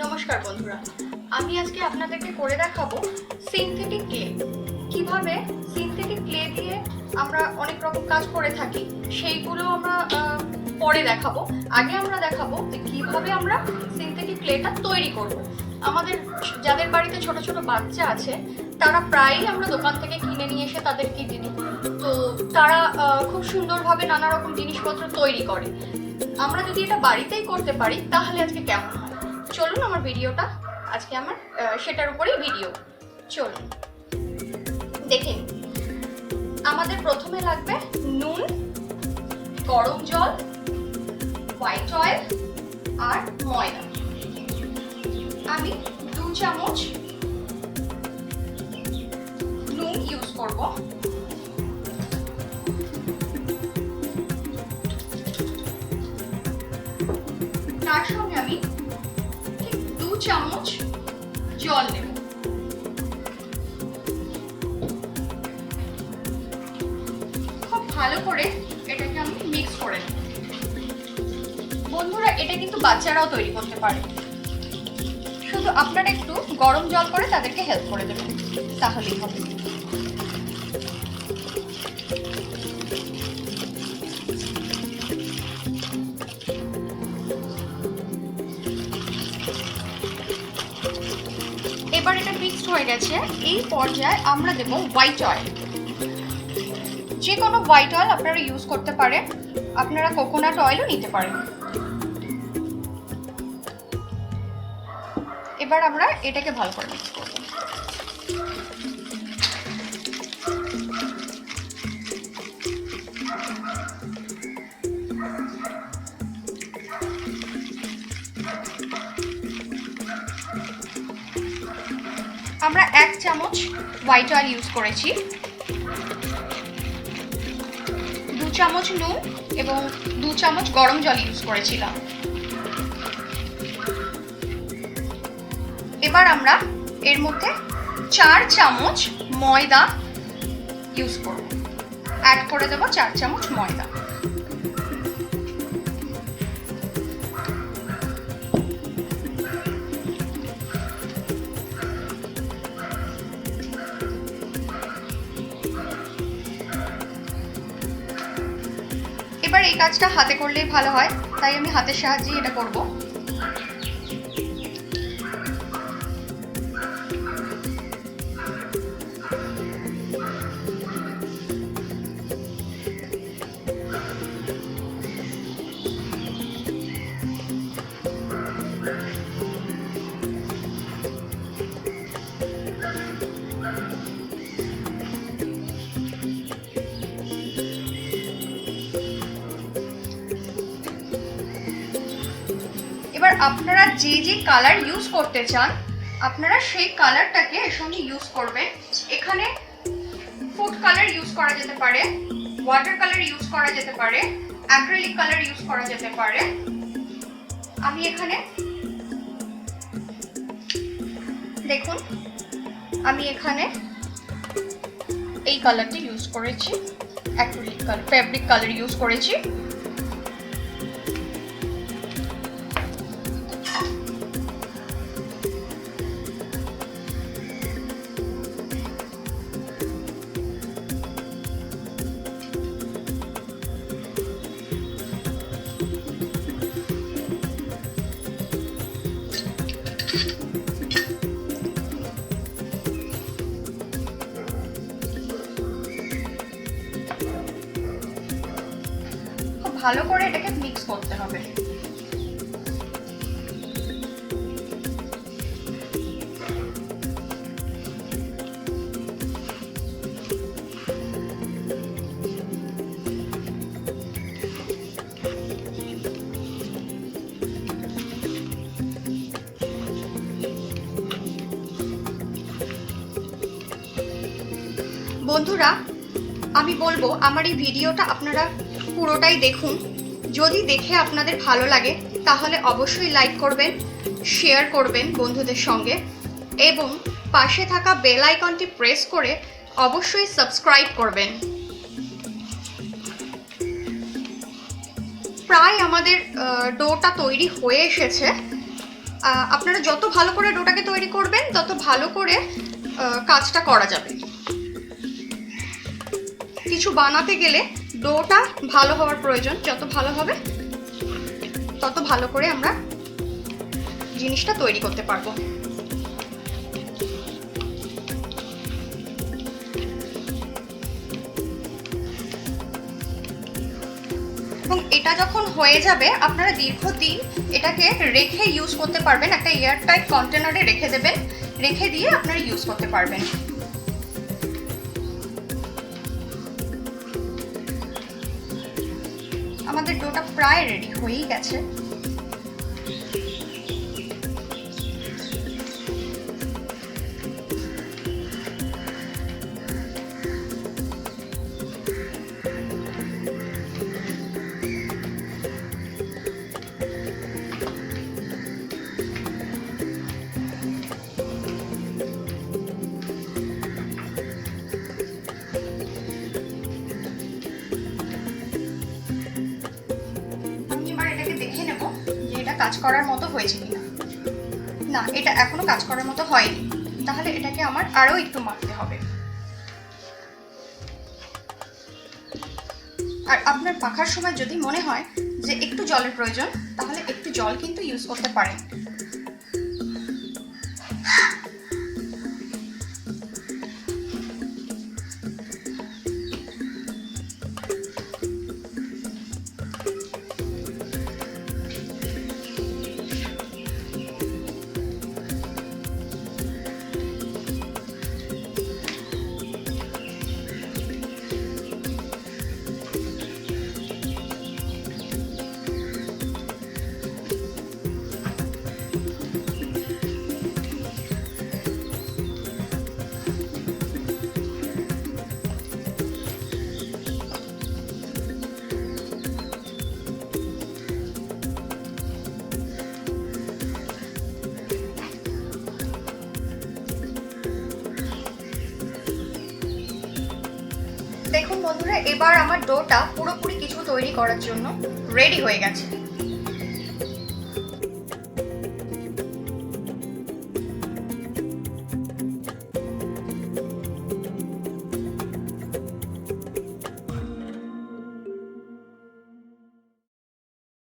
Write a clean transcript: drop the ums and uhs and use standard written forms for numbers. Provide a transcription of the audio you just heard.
নমস্কার বন্ধুরা, আমি আজকে আপনাদেরকে করে দেখাবো সিনথেটিক ক্লে। কিভাবে সিনথেটিক ক্লে দিয়ে আমরা অনেক রকম কাজ করে থাকি সেইগুলো আমরা পরে দেখাবো। আগে আমরা দেখাবো যে কিভাবে আমরা সিনথেটিক ক্লেটা তৈরি করব। আমাদের যাদের বাড়িতে ছোট ছোট বাচ্চা আছে তারা প্রায়ই আমরা দোকান থেকে কিনে নিয়ে এসে তাদেরকে দিই, তো তারা খুব সুন্দরভাবে নানা রকম জিনিসপত্র তৈরি করে। আমরা যদি এটা বাড়িতেই করতে পারি তাহলে আজকে কেমন হয়। চলুন আমার ভিডিওটা, আজকে আমার সেটার উপরেই ভিডিও। চলুন দেখে নিন। আমাদের প্রথমে লাগবে নুন, গরম জল, হোয়াইট অয়েল আর ময়দা। আমি 2 চামচ নুন ইউজ করব। তার সঙ্গে আমি 2 চামচ জল নেব। খুব ভালো করে এটাকে আমি মিক্স করে নেব। বন্ধুরা, এটা কিন্তু বাচ্চারাও তৈরি করতে পারে, শুধু আপনারা একটু গরম জল করে তাদেরকে হেল্প করে দেবেন, তাহলেই হবে। এবার এটা মিক্সড হয়ে গেছে। এই পর্যায়ে আমরা দেব হোয়াইট অয়েল। যে কোনো হোয়াইট অয়েল আপনারা ইউজ করতে পারেন, আপনারা কোকোনাট অয়েলও নিতে পারেন। এবার আমরা এটাকে ভালো করে মিক্স করব। আমরা 1 চামচ হোয়াইট অয়েল ইউজ করেছি, 2 চামচ নুন এবং 2 চামচ গরম জল ইউজ করেছিলাম। এবার আমরা এর মধ্যে 4 চামচ ময়দা ইউজ করব। অ্যাড করে দেব 4 চামচ ময়দা। এবার এই কাজটা হাতে করলেই ভালো হয়, তাই আমি হাতের সাহায্যে এটা করব। এবার আপনারা যে যে কালার ইউজ করতে চান আপনারা সেই কালারটাকে এর সঙ্গে ইউজ করবেন। এখানে ফুড কালার ইউজ করা যেতে পারে, ওয়াটার কালার ইউজ করা যেতে পারে, অ্যাক্রিলিক কালার ইউজ করা যেতে পারে। আমি এখানে দেখুন, আমি এখানে এই কালারটি ইউজ করেছি, acrylic colour, fabric colour use করেছি। ভালো করে এটাকে মিক্স করতে হবে। বন্ধুরা, আমি বলবো আমার এই ভিডিওটা আপনারা পুরোটাই দেখুন। যদি দেখে আপনাদের ভালো লাগে তাহলে অবশ্যই লাইক করবেন, শেয়ার করবেন বন্ধুদের সঙ্গে এবং পাশে থাকা বেল আইকনটি প্রেস করে অবশ্যই সাবস্ক্রাইব করবেন। প্রায় আমাদের ডোটা তৈরি হয়ে এসেছে। আপনারা যত ভালো করে ডোটাকে তৈরি করবেন তত ভালো করে কাজটা করা যাবে। কিছু বানাতে গেলে ডোটা ভালো হওয়ার প্রয়োজন, যত ভালো হবে তত ভালো করে আমরা জিনিসটা তৈরি করতে পারবো। এবং এটা যখন হয়ে যাবে আপনারা দীর্ঘদিন এটাকে রেখে ইউজ করতে পারবেন। একটা এয়ারটাইট কন্টেনারে রেখে দেবেন, রেখে দিয়ে আপনারা ইউজ করতে পারবেন। আমাদের ডোটা প্রায় রেডি হয়েই গেছে। দেখে নেব যে এটা কাজ করার মতো হয়েছে কিনা। না, এটা এখনো কাজ করার মতো হয়নি, তাহলে এটাকে আমার আরো একটু মাখতে হবে। আর আপনার পাখার সময় যদি মনে হয় যে একটু জলের প্রয়োজন, তাহলে একটু জল কিন্তু ইউজ করতে পারেন। দেখুন বন্ধুরা, এবার আমার ডোটা পুরোপুরি কিছু তৈরি করার জন্য রেডি হয়ে গেছে।